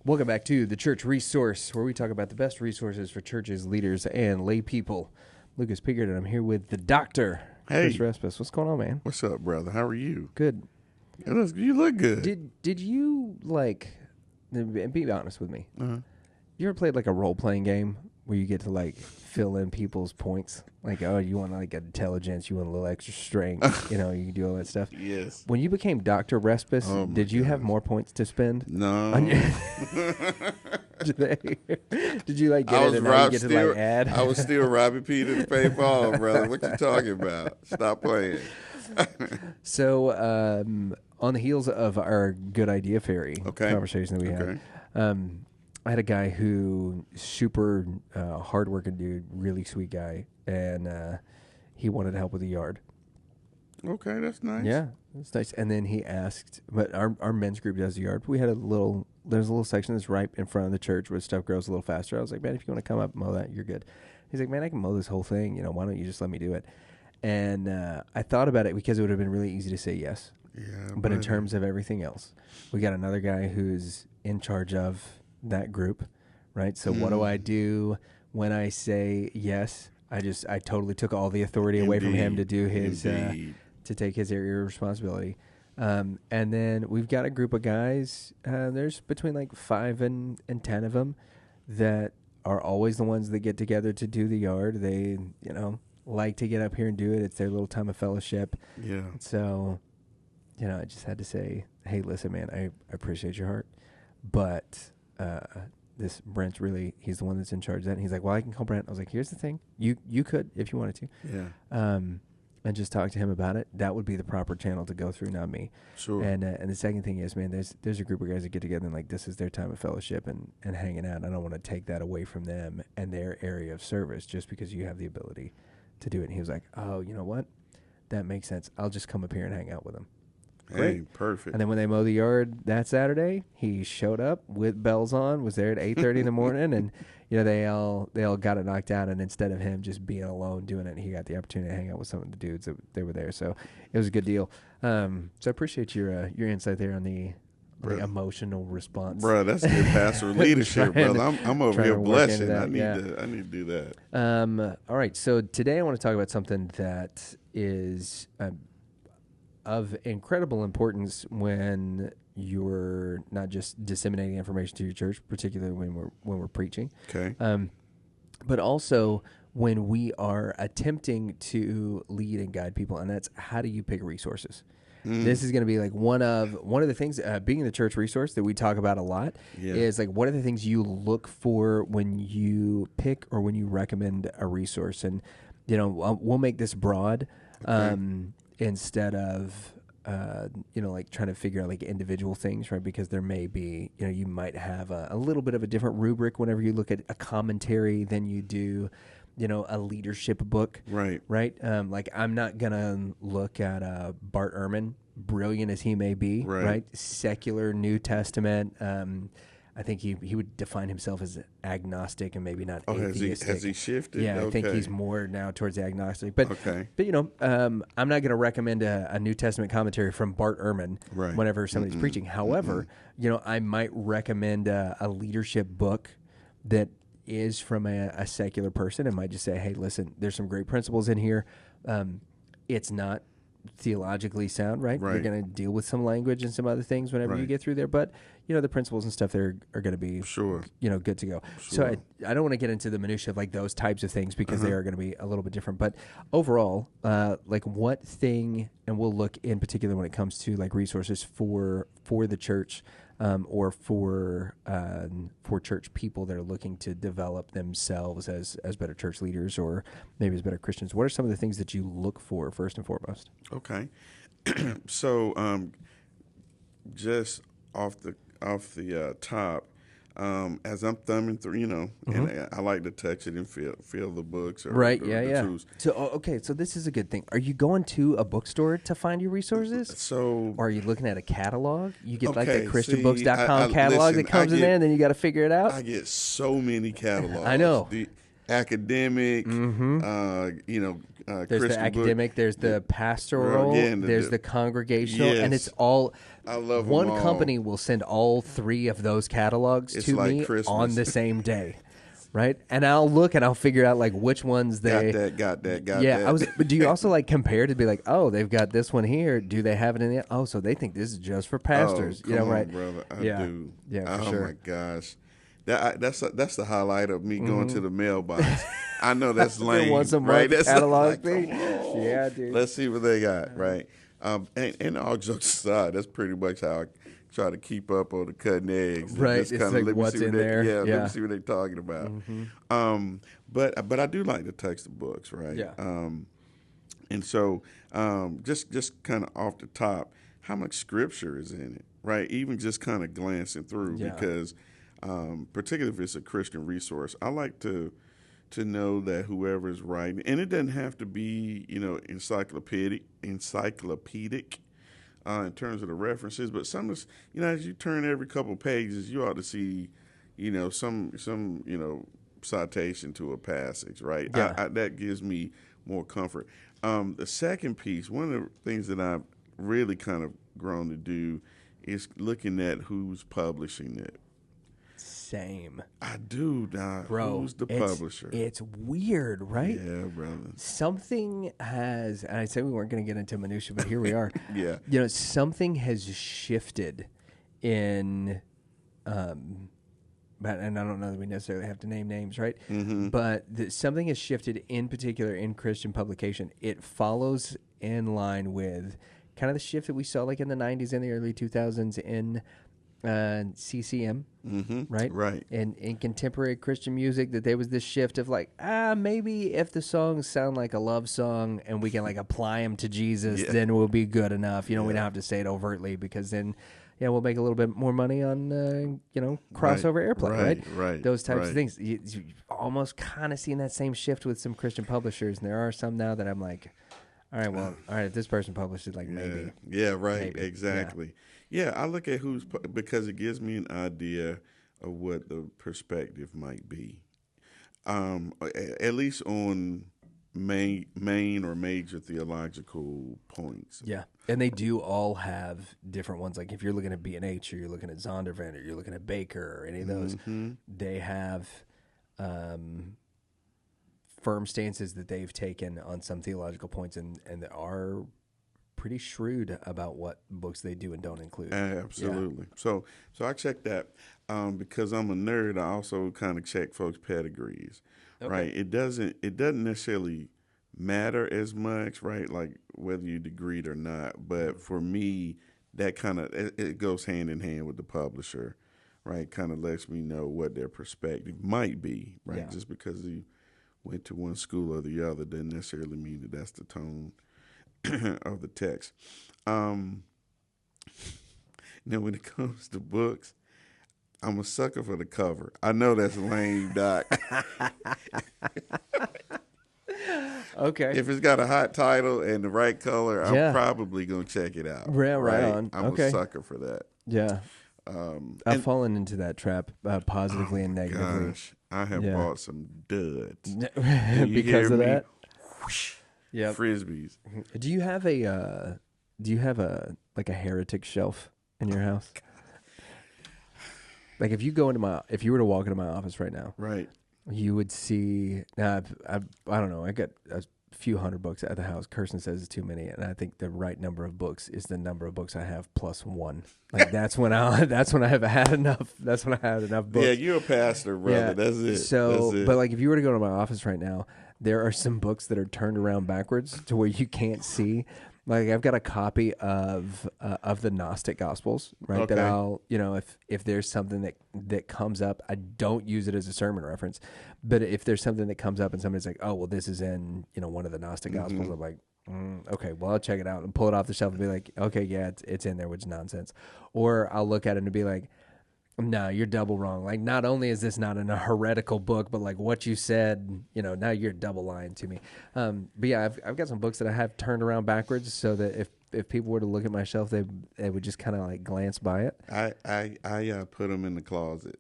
Welcome back to the Church Resource, where we talk about the best resources for churches, leaders, and lay people. Lucas Pinckard, and I'm here with the Doctor, Hey. Chris Respass. What's going on, man? What's up, brother? How are you? Good. You look good. Did you, and be honest with me, you ever played, a role-playing game where you get to, fill in people's points? You want, intelligence, you want a little extra strength, you can do all that stuff. Yes. When you became Dr. Respis, did you have more points to spend? No. Did you, get it and now you get to, add? I was still Robbie Peter to pay Paul, brother. What you talking about? Stop playing. So, on the heels of our Good Idea Fairy conversation that we had, I had a guy who super hardworking dude, really sweet guy, and he wanted help with the yard. Okay, that's nice. Yeah, that's nice. And then he asked, but our men's group does the yard. We had there's a little section that's right in front of the church where stuff grows a little faster. I was like, man, if you want to come up and mow that, you're good. He's like, man, I can mow this whole thing. Why don't you just let me do it? And I thought about it because it would have been really easy to say yes. Yeah. But in terms of everything else, we got another guy who's in charge of that group, right? So what do I do when I say yes? I totally took all the authority away from him to do his to take his area of responsibility. And then we've got a group of guys. There's between 5 and 10 of them that are always the ones that get together to do the yard. They like to get up here and do it. It's their little time of fellowship. Yeah. So, I just had to say, hey, listen, man, I appreciate your heart, but this Brent's he's the one that's in charge of that. And he's like, well, I can call Brent. I was like, here's the thing. You could, if you wanted to. Yeah. And just talk to him about it. That would be the proper channel to go through, not me. Sure. And the second thing is, man, there's a group of guys that get together and this is their time of fellowship and hanging out. And I don't want to take that away from them and their area of service just because you have the ability to do it. And he was like, oh, you know what? That makes sense. I'll just come up here and hang out with him. Great. Hey, perfect. And then when they mow the yard that Saturday, he showed up with bells on, was there at 8:30 in the morning, and they all got it knocked out. And instead of him just being alone doing it, he got the opportunity to hang out with some of the dudes that they were there. So it was a good deal. So I appreciate your insight there on the emotional response. Bro, that's good pastor leadership, brother. I'm over here blessing. I need to do that. All right. So today I want to talk about something that is of incredible importance when you're not just disseminating information to your church, particularly when we're preaching. Okay. But also when we are attempting to lead and guide people, and that's how do you pick resources? This is going to be one of the things, being the church resource that we talk about a lot is what are the things you look for when you pick or when you recommend a resource? And, we'll make this broad instead of, trying to figure out individual things, right? Because there may be, you might have a little bit of a different rubric whenever you look at a commentary than you do, a leadership book. Right. Right. I'm not going to look at Bart Ehrman, brilliant as he may be, right? Secular New Testament. I think he would define himself as agnostic and maybe not atheistic. Has he shifted? Yeah, I think he's more now towards the agnostic. But I'm not going to recommend a New Testament commentary from Bart Ehrman whenever somebody's preaching. However, I might recommend a leadership book that is from a secular person and might just say, hey, listen, there's some great principles in here. It's not theologically sound, right? You're going to deal with some language and some other things whenever you get through there, but the principles and stuff there are going to be good to go. So I don't want to get into the minutia of those types of things because they are going to be a little bit different, but overall, what thing, and we'll look in particular when it comes to resources for the church, or for church people that are looking to develop themselves as better church leaders or maybe as better Christians. What are some of the things that you look for first and foremost? Okay. So just off the top, as I'm thumbing through, and I like to touch it and feel the books or the tools. So so this is a good thing. Are you going to a bookstore to find your resources? So, or are you looking at a catalog? You get the ChristianBooks.com catalog that comes in there, and then you got to figure it out. I get so many catalogs. I know. The academic, there's the academic, there's the pastoral, there's the congregational, and it's all I love one them all. company will send all 3 of those catalogs to like me Christmas. on the same day. Right, and I'll look and I'll figure out like which ones they got that. Yeah, but do you also like compare to be like, oh, they've got this one here. Do they have it in the? Oh, so they think this is just for pastors. Come on, right, brother. I do. Yeah, for oh sure. My gosh, that's the highlight of me going to the mailbox. I know that's lame, once a month right? That's catalog like, thing. Yeah, dude. Let's see what they got, right? And all jokes aside, that's pretty much how I try to keep up on the cutting eggs. Right, it's like what's in there. Yeah, let me see what they're talking about. But I do like to text the books, right? Yeah. And so just kind of off the top, how much scripture is in it, right? Even just kind of glancing through, because particularly if it's a Christian resource, I like to know that whoever is writing, and it doesn't have to be, encyclopedic in terms of the references, but some is, as you turn every couple pages, you ought to see, some citation to a passage, right? Yeah. That gives me more comfort. The second piece, one of the things that I've really kind of grown to do is looking at who's publishing it. Same. I do, now. Bro, who's the publisher? It's weird, right? Yeah, brother. Something has, and I said we weren't going to get into minutia, but here we are. Yeah. Something has shifted in, and I don't know that we necessarily have to name names, right? Mm-hmm. But something has shifted in particular in Christian publication. It follows in line with kind of the shift that we saw like in the 90s and the early 2000s in CCM, right? Right. And in contemporary Christian music, that there was this shift of like, maybe if the songs sound like a love song and we can like apply them to Jesus, then we'll be good enough. We don't have to say it overtly, because then, we'll make a little bit more money on, crossover airplay, right? Those types of things. You almost kind of seen that same shift with some Christian publishers, and there are some now that I'm like, all right, if this person published it, like maybe. Yeah, right, maybe. exactly. Yeah, I look at because it gives me an idea of what the perspective might be, at least on main or major theological points. Yeah, and they do all have different ones. Like if you're looking at B&H, or you're looking at Zondervan, or you're looking at Baker, or any of those, they have firm stances that they've taken on some theological points, and are pretty shrewd about what books they do and don't include. Absolutely. Yeah. So I check that because I'm a nerd. I also kind of check folks' pedigrees, right? It doesn't necessarily matter as much, right? Like whether you degreed or not. But for me, that kind of it goes hand in hand with the publisher, right? Kind of lets me know what their perspective might be, right? Yeah. Just because you went to one school or the other doesn't necessarily mean that that's the tone of the text. Now, when it comes to books, I'm a sucker for the cover. I know that's lame, Doc. Okay. If it's got a hot title and the right color, I'm probably going to check it out. Right on. I'm a sucker for that. Yeah. I've fallen into that trap positively and negatively. Gosh, I have bought some duds. Because of that? Whoosh. Yeah, Frisbees. Do you have a like a heretic shelf in your house? Like if you were to walk into my office right now, right, you would see. I don't know. I got a few hundred books at the house. Kirsten says it's too many, and I think the right number of books is the number of books I have plus one. Like that's when I have had enough. That's when I had enough books. Yeah, you're a pastor, brother. Yeah. That's it. So, that's it. But like if you were to go to my office right now, there are some books that are turned around backwards to where you can't see. Like I've got a copy of the Gnostic Gospels, right? Okay. That I'll, if there's something that comes up, I don't use it as a sermon reference, but if there's something that comes up and somebody's like, oh, well, this is in, one of the Gnostic Gospels, I'm like, okay, well, I'll check it out and pull it off the shelf and be like, okay, yeah, it's in there, which is nonsense. Or I'll look at it and be like, no, you're double wrong. Like, not only is this not a heretical book, but like what you said, now you're double lying to me. But yeah, I've got some books that I have turned around backwards so that if people were to look at my shelf, they would just kind of like glance by it. I put them in the closet.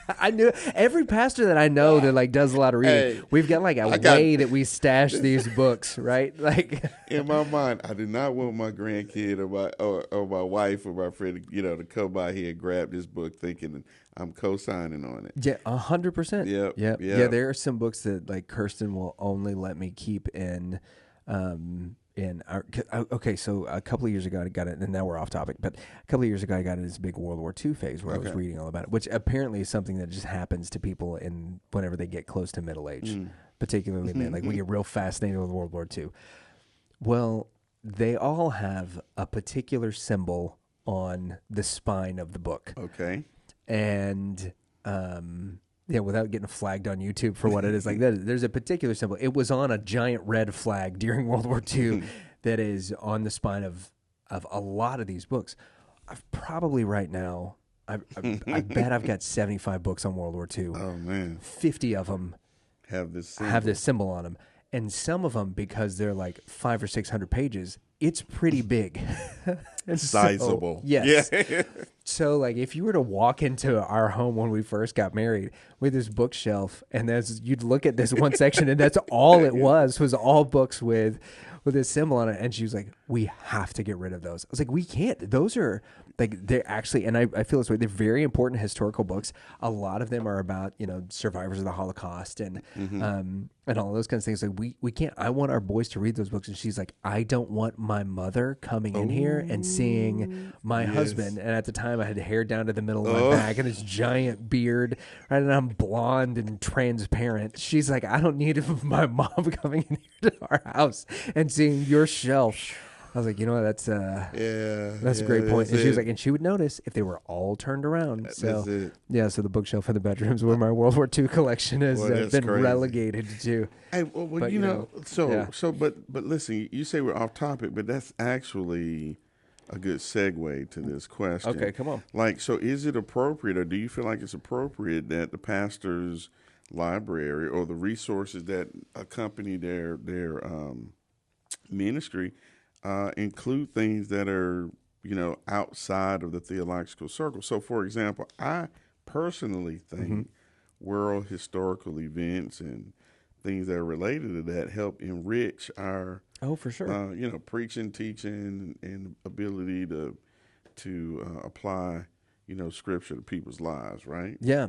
I knew every pastor that I know that like does a lot of reading. We've got like a way that we stash these books, right? Like in my mind, I do not want my grandkid or my wife or my friend, to come by here and grab this book thinking I'm co-signing on it. Yeah, 100%. Yep. Yeah. There are some books that like Kirsten will only let me keep in our, okay, so a couple of years ago I got it, and now we're off topic, but a couple of years ago I got in this big World War II phase where I was reading all about it, which apparently is something that just happens to people in whenever they get close to middle age, particularly men. Like we get real fascinated with World War II. Well, they all have a particular symbol on the spine of the book. Okay. And without getting flagged on YouTube for what it is, like there's a particular symbol. It was on a giant red flag during World War II that is on the spine of a lot of these books. I've probably right now, I bet I've got 75 books on World War II. Oh man, 50 of them have this symbol on them, and some of them, because they're like 500 or 600 pages, it's pretty big. Sizable. So, yes. Yeah. So, like, if you were to walk into our home when we first got married with this bookshelf, and you'd look at this one section, and that's all it was all books with this symbol on it. And she was like, "We have to get rid of those." I was like, "We can't. Those are like they're actually," and I feel this way. They're very important historical books. A lot of them are about survivors of the Holocaust and all those kinds of things. Like we can't. I want our boys to read those books, and she's like, "I don't want my mother coming in here and seeing my husband." And at the time, I had hair down to the middle of my back and this giant beard, right? And I'm blonde and transparent. She's like, "I don't need my mom coming in here to our house and seeing your shelf." I was like, that's a great point. And she was like, and she would notice if they were all turned around. So so the bookshelf in the bedrooms where my World War II collection has been crazy. Relegated to. Hey, well, but listen, you say we're off topic, but that's actually a good segue to this question. Okay, come on. Like, so is it appropriate, or do you feel like it's appropriate that the pastor's library or the resources that accompany their ministry include things that are, outside of the theological circle? So, for example, I personally think world historical events and things that are related to that help enrich our for sure. Preaching, teaching, and ability to apply scripture to people's lives, right? Yeah,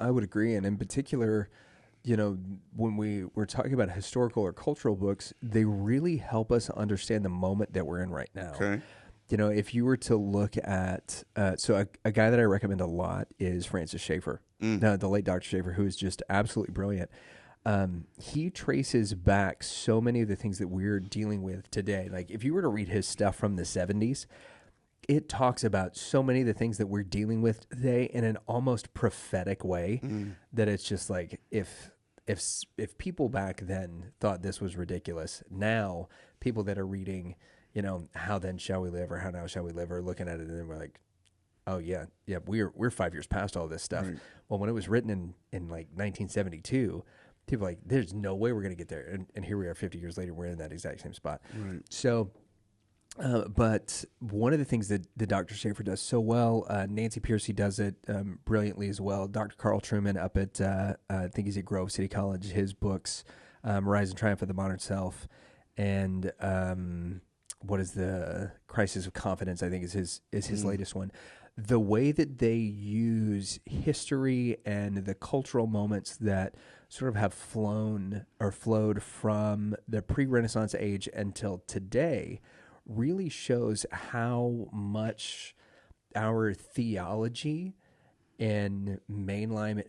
I would agree, and in particular, when we're talking about historical or cultural books, they really help us understand the moment that we're in right now. Okay. If you were to look at, a guy that I recommend a lot is Francis Schaeffer, the late Dr. Schaeffer, who is just absolutely brilliant. He traces back so many of the things that we're dealing with today. Like if you were to read his stuff from the 70s, it talks about so many of the things that we're dealing with today in an almost prophetic way that it's just like if people back then thought this was ridiculous, now people that are reading, How Then Shall We Live or How Now Shall We Live are looking at it and we're like, oh yeah, we're 5 years past all this stuff. Right. Well, when it was written in like 1972, people were like, there's no way we're going to get there. And here we are 50 years later, we're in that exact same spot. Right. So, but one of the things that the Dr. Schaeffer does so well, Nancy Pearcey does it brilliantly as well. Dr. Carl Truman up at, I think he's at Grove City College, his books, Rise and Triumph of the Modern Self, and what is the Crisis of Confidence, I think is his latest one. The way that they use history and the cultural moments that sort of have flowed from the pre-Renaissance age until today really shows how much our theology in mainline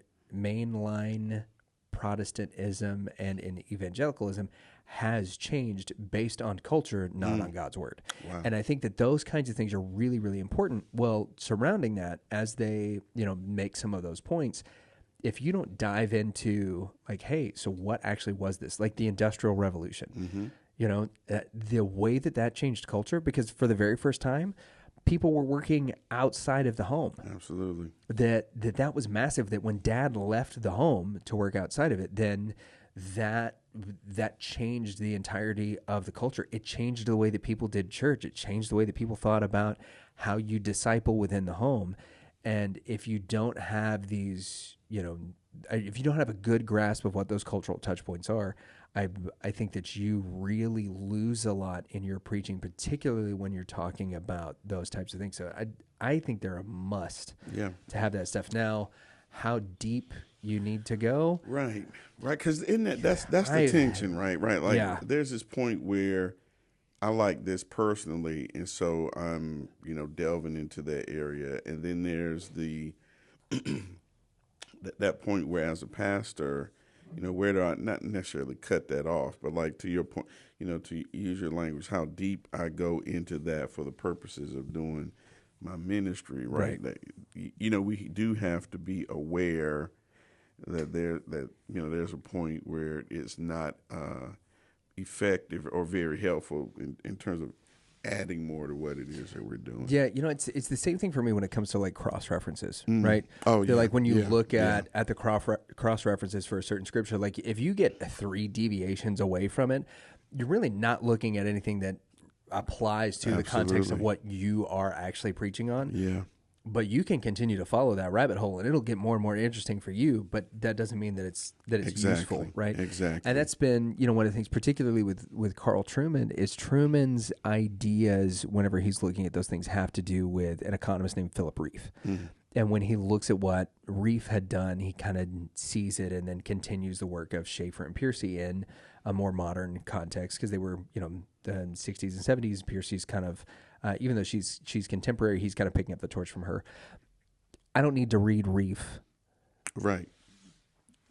Protestantism and in evangelicalism has changed based on culture, not on God's word. Wow. And I think that those kinds of things are really, really important. Well, surrounding that, as they, make some of those points, if you don't dive into like, hey, so what actually was this? Like the Industrial Revolution, the way that changed culture, because for the very first time, people were working outside of the home. Absolutely. That was massive, that when Dad left the home to work outside of it, then that changed the entirety of the culture. It changed the way that people did church. It changed the way that people thought about how you disciple within the home. And if you don't have these, if you don't have a good grasp of what those cultural touch points are, I think that you really lose a lot in your preaching, particularly when you're talking about those types of things. So I think they're a must to have that stuff. Now, how deep you need to go. Right. Because that's the tension, right? Like there's this point where I like this personally, and so I'm, delving into that area. And then there's the that point where as a pastor, where do I not necessarily cut that off, but like to your point, to use your language, how deep I go into that for the purposes of doing my ministry, right? That, we do have to be aware that there's a point where it's not effective or very helpful in terms of adding more to what it is that we're doing. Yeah, it's the same thing for me when it comes to like cross references, right? Oh, they're like when you look at the cross references for a certain scripture, like if you get 3 deviations away from it, you're really not looking at anything that applies to the context of what you are actually preaching on. Yeah. But you can continue to follow that rabbit hole, and it'll get more and more interesting for you. But that doesn't mean that it's useful, right? Exactly. And that's been one of the things, particularly with Carl Trueman, is Trueman's ideas whenever he's looking at those things have to do with an economist named Philip Reef. And when he looks at what Reef had done, he kind of sees it and then continues the work of Schaeffer and Piercy in a more modern context, because they were the 60s and 70s. Piercy's kind of even though she's contemporary, he's kind of picking up the torch from her. I don't need to read Reef. Right.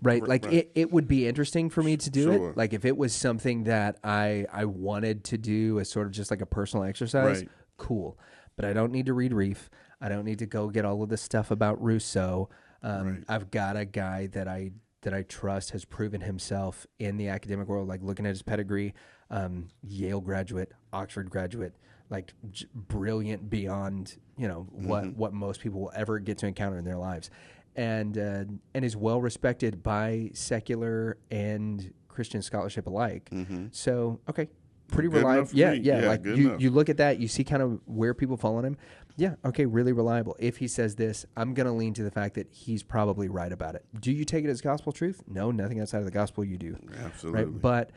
Like it would be interesting for me to do it. Like if it was something that I wanted to do as sort of just like a personal exercise, cool. But I don't need to read Reef. I don't need to go get all of this stuff about Rousseau. I've got a guy that I trust has proven himself in the academic world, like looking at his pedigree, Yale graduate, Oxford graduate, like brilliant beyond, what most people will ever get to encounter in their lives. And is well respected by secular and Christian scholarship alike. So, okay, pretty reliable. Yeah. Like you look at that, you see kind of where people fall on him. Yeah, okay, really reliable. If he says this, I'm going to lean to the fact that he's probably right about it. Do you take it as gospel truth? No, nothing outside of the gospel you do. Absolutely. Right? But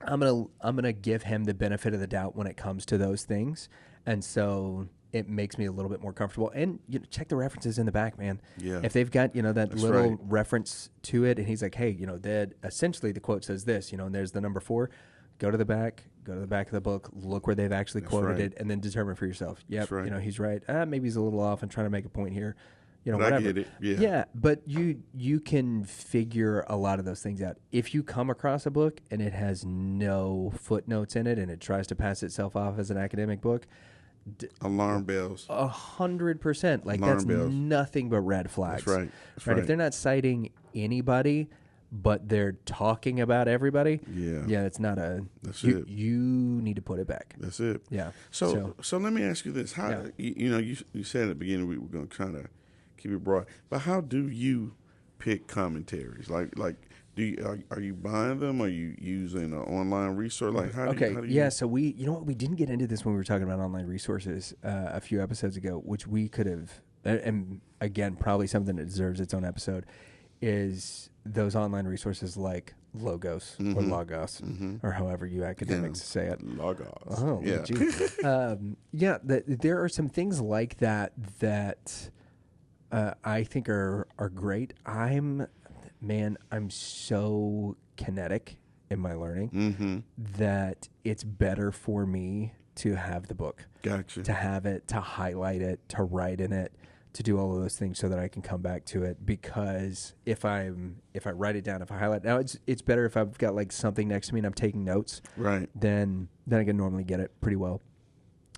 I'm gonna give him the benefit of the doubt when it comes to those things, and so it makes me a little bit more comfortable. And check the references in the back, man. Yeah. If they've got that little reference to it, and he's like, hey, that essentially the quote says this, and there's the number 4. Go to the back of the book, look where they've actually quoted it, and then determine for yourself. Yep, he's right. Maybe he's a little off and trying to make a point here. Whatever. I get it. Yeah, but you can figure a lot of those things out. If you come across a book and it has no footnotes in it and it tries to pass itself off as an academic book, alarm bells. 100%. Like that's nothing but red flags. That's right. If they're not citing anybody, but they're talking about everybody. Yeah, it's not a. That's it. You need to put it back. That's it. Yeah. So let me ask you this: how you said at the beginning we were going to kind of keep it broad, but how do you pick commentaries? Like are you buying them? Are you using an online resource? Like how do you? So we we didn't get into this when we were talking about online resources a few episodes ago, which we could have, and again probably something that deserves its own episode, is those online resources like Logos or Logos or however you academics say it. Logos. Oh, yeah. There are some things like that I think are great. I'm so kinetic in my learning that it's better for me to have the book. Gotcha. To have it, to highlight it, to write in it, to do all of those things so that I can come back to it. Because if I write it down, if I highlight, now it's better if I've got like something next to me and I'm taking notes. Right. Then I can normally get it pretty well.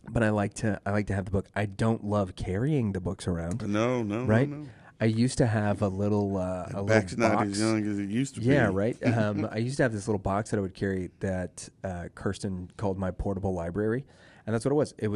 But I like to have the book. I don't love carrying the books around. No. Right. No. I used to have a little back's little box. Not as young as it used to be. Yeah, right. I used to have this little box that I would carry that Kirsten called my portable library, and that's what it was. It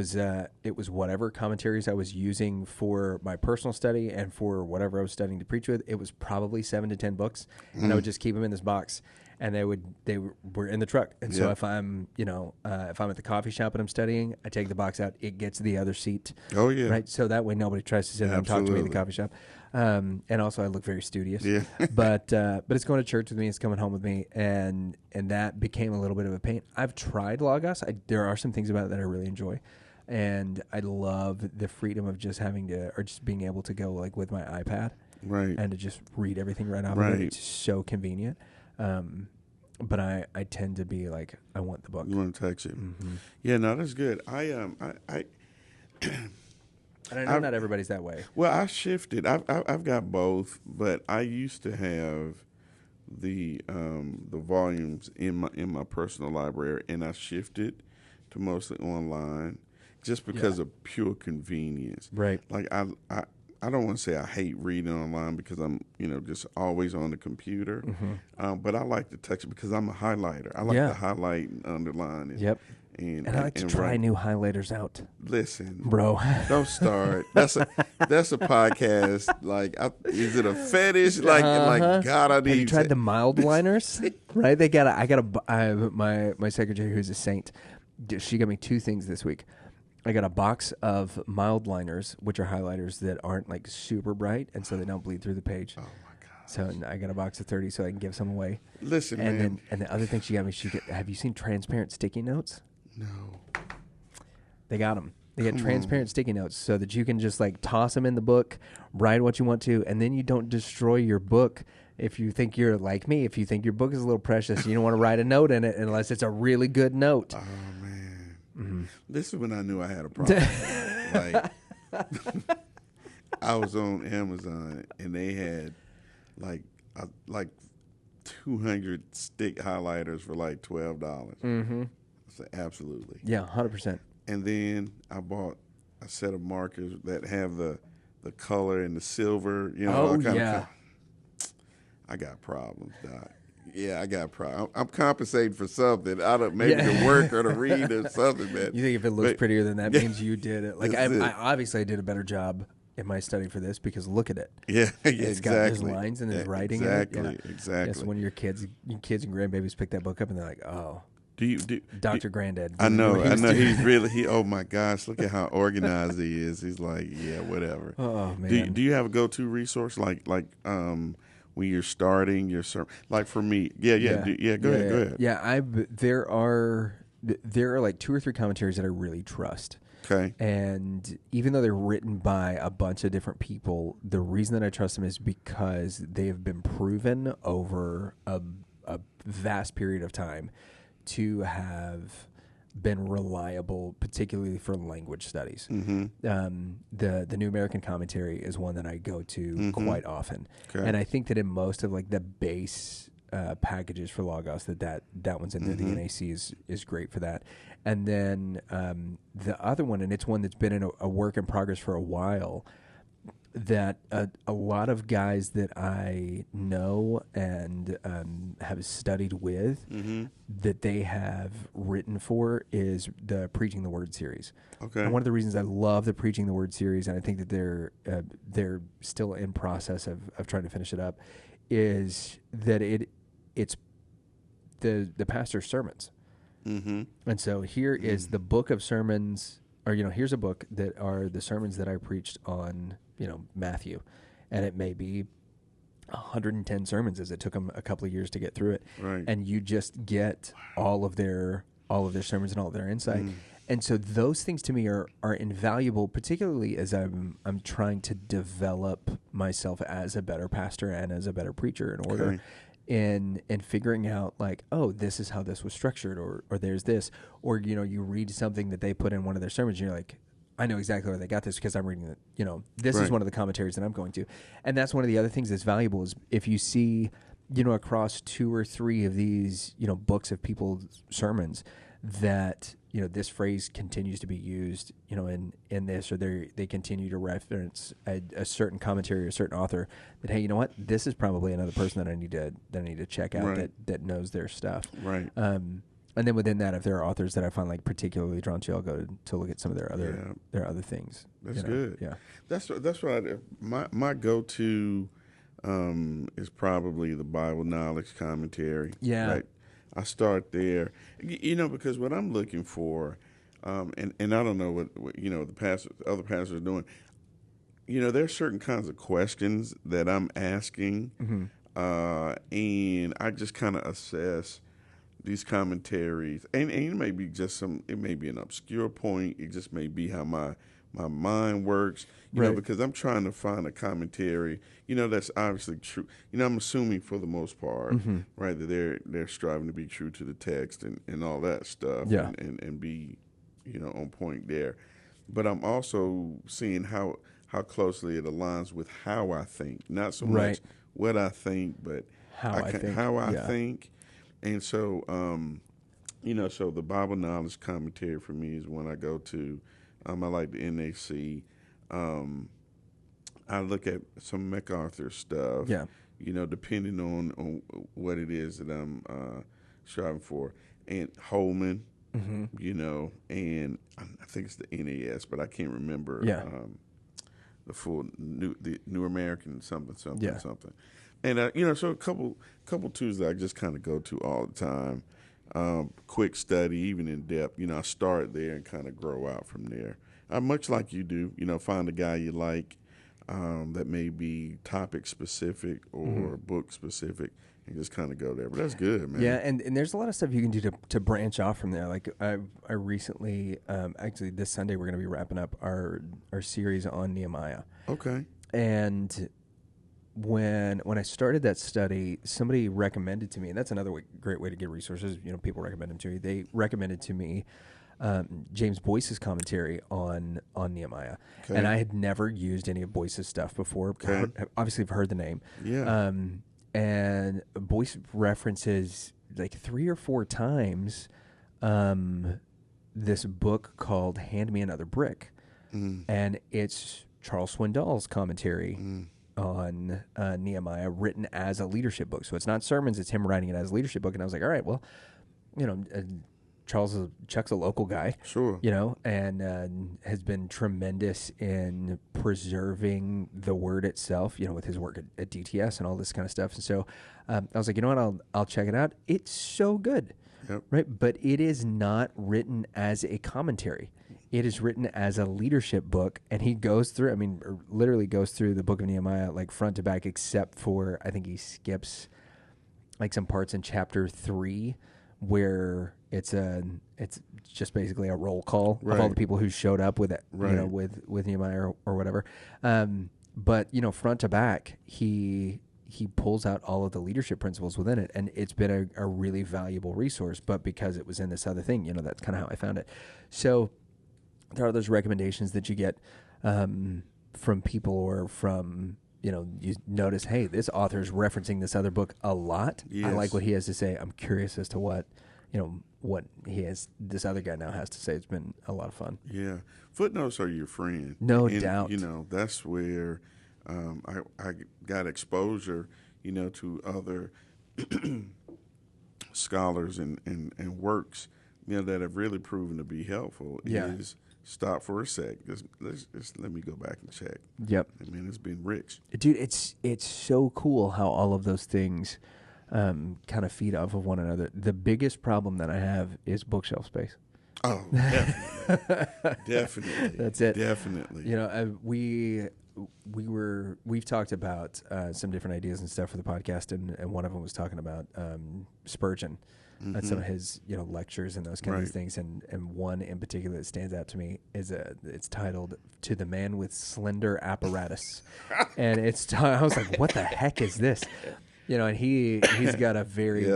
was whatever commentaries I was using for my personal study and for whatever I was studying to preach with. It was probably 7 to 10 books, and I would just keep them in this box. and they were in the truck. And so if I'm if I'm at the coffee shop and I'm studying, I take the box out. It gets the other seat. Oh yeah, right. So that way nobody tries to sit there and talk to me in the coffee shop. And also I look very studious. Yeah. but it's going to church with me. It's coming home with me, and that became a little bit of a pain. I've tried Logos. There are some things about it that I really enjoy. And I love the freedom of just just being able to go like with my iPad, right, and to just read everything right off of it. It's so convenient. But I tend to be like, I want the book. You want to text it? Mm-hmm. Yeah, no, that's good. And I know not everybody's that way. Well, I shifted. I've got both, but I used to have the volumes in my personal library, and I shifted to mostly online. Just because of pure convenience. Right. Like I don't want to say I hate reading online because I'm, just always on the computer. Mm-hmm. But I like to touch it because I'm a highlighter. I like to highlight and underline it. Yep. And I like to try new highlighters out. Listen, bro, don't start. That's a podcast. Like, is it a fetish? Like God, I need. Have you tried the mild liners? Right? My secretary, who's a saint, she got me 2 things this week. I got a box of mild liners, which are highlighters that aren't like super bright, and so they don't bleed through the page. Oh my god! So I got a box of 30, so I can give some away. Listen, man. And the other thing she got me, have you seen transparent sticky notes? No. They got them. They get transparent sticky notes so that you can just like toss them in the book, write what you want to, and then you don't destroy your book. If you think you're like me, if you think your book is a little precious, you don't want to write a note in it unless it's a really good note. Oh man. Mm-hmm. This is when I knew I had a problem. Like, I was on Amazon and they had like 200 stick highlighters for like $12. Mm-hmm. I said, absolutely. Yeah, 100%. And then I bought a set of markers that have the color and the silver. All kind of. I got problems, Doc. Yeah, I got problems. I'm compensating for something. Maybe the work or the read or something, man. You think if it looks prettier than that means you did it? Like I obviously did a better job in my study for this because look at it. Yeah, it's got there's lines and there's writing in it. Exactly. Yes, when your kids and grandbabies pick that book up and they're like, oh. Dr. Granddad. I know. He's really. Oh my gosh! Look at how organized he is. He's like, yeah, whatever. Oh man. Do you have a go-to resource like when you're starting your sermon? Like for me, Go ahead. Yeah, there are like 2 or 3 commentaries that I really trust. Okay. And even though they're written by a bunch of different people, the reason that I trust them is because they have been proven over a vast period of time to have been reliable, particularly for language studies. Mm-hmm. The New American Commentary is one that I go to quite often. Okay. And I think that in most of like the base packages for Logos, that one's in there. The NAC is great for that. And then the other one, and it's one that's been in a work in progress for a while, that a lot of guys that I know and have studied with that they have written for is the Preaching the Word series. Okay. And one of the reasons I love the Preaching the Word series, and I think that they're still in process of trying to finish it up, is that it's the pastor's sermons. Mm-hmm. And so here is the book of sermons, or here's a book that are the sermons that I preached on Matthew, and it may be 110 sermons as it took them a couple of years to get through it. Right. And you just get all of their sermons and all of their insight. And so those things to me are invaluable, particularly as I'm trying to develop myself as a better pastor and as a better preacher in order. Okay. In figuring out like, oh, this is how this was structured, or there's this, or you read something that they put in one of their sermons and you're like, I know exactly where they got this because I'm reading it. This is one of the commentaries that I'm going to. And that's one of the other things that's valuable is if you see, across 2 or 3 of these, books of people's sermons that, this phrase continues to be used, in this, or they continue to reference a certain commentary or a certain author that, hey, you know what? This is probably another person that I need to check out that knows their stuff. Right. And then within that, if there are authors that I find like particularly drawn to, I'll go to look at some of their other things. That's good. Yeah. That's what my go-to is probably the Bible Knowledge Commentary. Yeah. Right? I start there, because what I'm looking for, and I don't know what the other pastors are doing. There's certain kinds of questions that I'm asking, and I just kind of assess these commentaries, and it may be it may be an obscure point. It just may be how my mind works, because I'm trying to find a commentary, that's obviously true. I'm assuming for the most part, right, that they're striving to be true to the text and all that stuff, and be, on point there. But I'm also seeing how closely it aligns with how I think, not so much what I think, but how I think. And so, so the Bible Knowledge Commentary for me is when I go to. I like the NAC. I look at some MacArthur stuff. Yeah. Depending on what it is that I'm striving for, and Holman. And I think it's the NAS, but I can't remember. Yeah. The full New American something. And so a couple Tuesdays I just kind of go to all the time. Quick study, even in depth. I start there and kind of grow out from there. Much like you do, find a guy you like that may be topic specific or book specific, and just kind of go there. But that's good, man. Yeah, and there's a lot of stuff you can do to branch off from there. Like I recently, actually this Sunday we're going to be wrapping up our series on Nehemiah. Okay. And when I started that study, somebody recommended to me, and that's another great way to get resources. People recommend them to you. They recommended to me James Boyce's commentary on Nehemiah, and I had never used any of Boyce's stuff before. Okay. Obviously, I've heard the name. Yeah. And Boyce references like 3 or 4 times this book called "Hand Me Another Brick," and it's Charles Swindoll's commentary. On Nehemiah, written as a leadership book. So it's not sermons, it's him writing it as a leadership book. And I was like, all right, well, Chuck's a local guy. Sure. And has been tremendous in preserving the word itself, with his work at DTS and all this kind of stuff. And so I was like, you know what, I'll check it out. It's so good. Yep. Right? But it is not written as a commentary. It is written as a leadership book, and he goes through, literally goes through the book of Nehemiah, like front to back, except for, I think he skips like some parts in chapter 3 where it's just basically a roll call of all the people who showed up with it, with Nehemiah or whatever. But, front to back, he pulls out all of the leadership principles within it, and it's been a really valuable resource. But because it was in this other thing, that's kind of how I found it. So there are those recommendations that you get from people or from, you notice, hey, this author's referencing this other book a lot. Yes. I like what he has to say. I'm curious as to what this other guy now has to say. It's been a lot of fun. Yeah. Footnotes are your friend. No doubt. That's where I got exposure, to other scholars and works, that have really proven to be helpful. Yeah. Is stop for a sec. Just let me go back and check. Yep. It's been rich. Dude, it's so cool how all of those things kind of feed off of one another. The biggest problem that I have is bookshelf space. Oh, definitely. Definitely. That's it. Definitely. We've talked about some different ideas and stuff for the podcast, and one of them was talking about Spurgeon. Some of his lectures and those kinds of things, and one in particular that stands out to me is it's titled "To the Man with Slender Apparatus," and I was like, what the heck is this? And he's got a very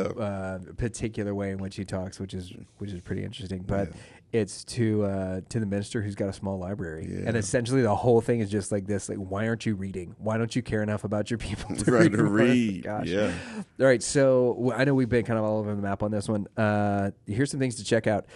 particular way in which he talks, which is pretty interesting. But it's to the minister who's got a small library, and essentially the whole thing is just like this: like, why aren't you reading? Why don't you care enough about your people to read? Gosh. Yeah. All right. So I know we've been kind of all over the map on this one. Here's some things to check out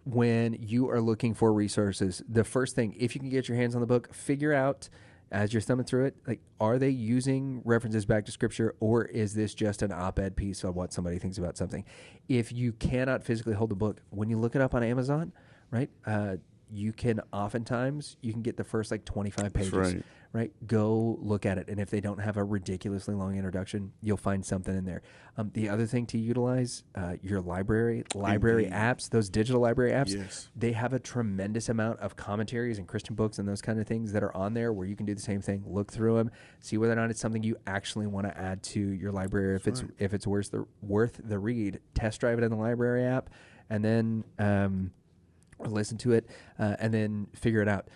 when you are looking for resources. The first thing, if you can get your hands on the book, figure out, as you're thumbing through it, like, are they using references back to Scripture, or is this just an op-ed piece of what somebody thinks about something? If you cannot physically hold the book, when you look it up on Amazon, right, you can oftentimes get the first like 25 pages. That's right. Right? Go look at it. And if they don't have a ridiculously long introduction, you'll find something in there. The other thing to utilize, your library Indeed. apps, those digital library apps, Yes. they have a tremendous amount of commentaries and Christian books and those kind of things that are on there where you can do the same thing. Look through them, see whether or not it's something you actually want to add to your library. If it's worth the read, test drive it in the library app, and then or listen to it, and then figure it out.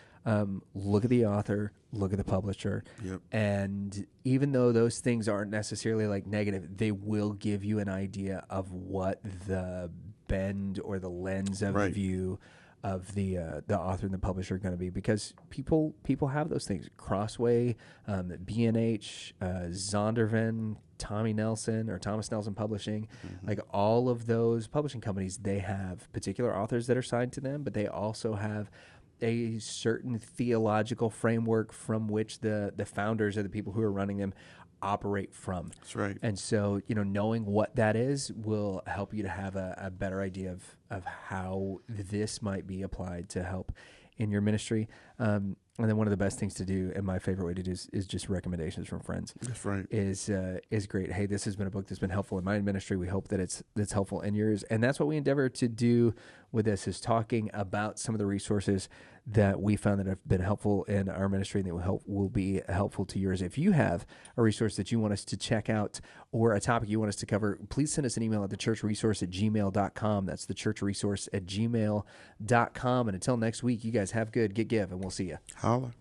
Look at the author, look at the publisher, and even though those things aren't necessarily like negative, they will give you an idea of what the bend or the lens of view of the author and the publisher are going to be, because people have those things. Crossway, B&H, Zondervan, Thomas Nelson Publishing, like all of those publishing companies, they have particular authors that are signed to them, but they also have a certain theological framework from which the founders or the people who are running them operate from. That's right. And so, knowing what that is will help you to have a better idea of how this might be applied to help in your ministry. And then one of the best things to do, and my favorite way to do is just recommendations from friends. That's right. Is great. Hey, this has been a book that's been helpful in my ministry. We hope that it's helpful in yours. And that's what we endeavor to do with this, is talking about some of the resources that we found that have been helpful in our ministry and that will be helpful to yours. If you have a resource that you want us to check out or a topic you want us to cover, please send us an email at thechurchresource@gmail.com. That's thechurchresource@gmail.com. And until next week, you guys have good, get give, and we'll see you. Holla.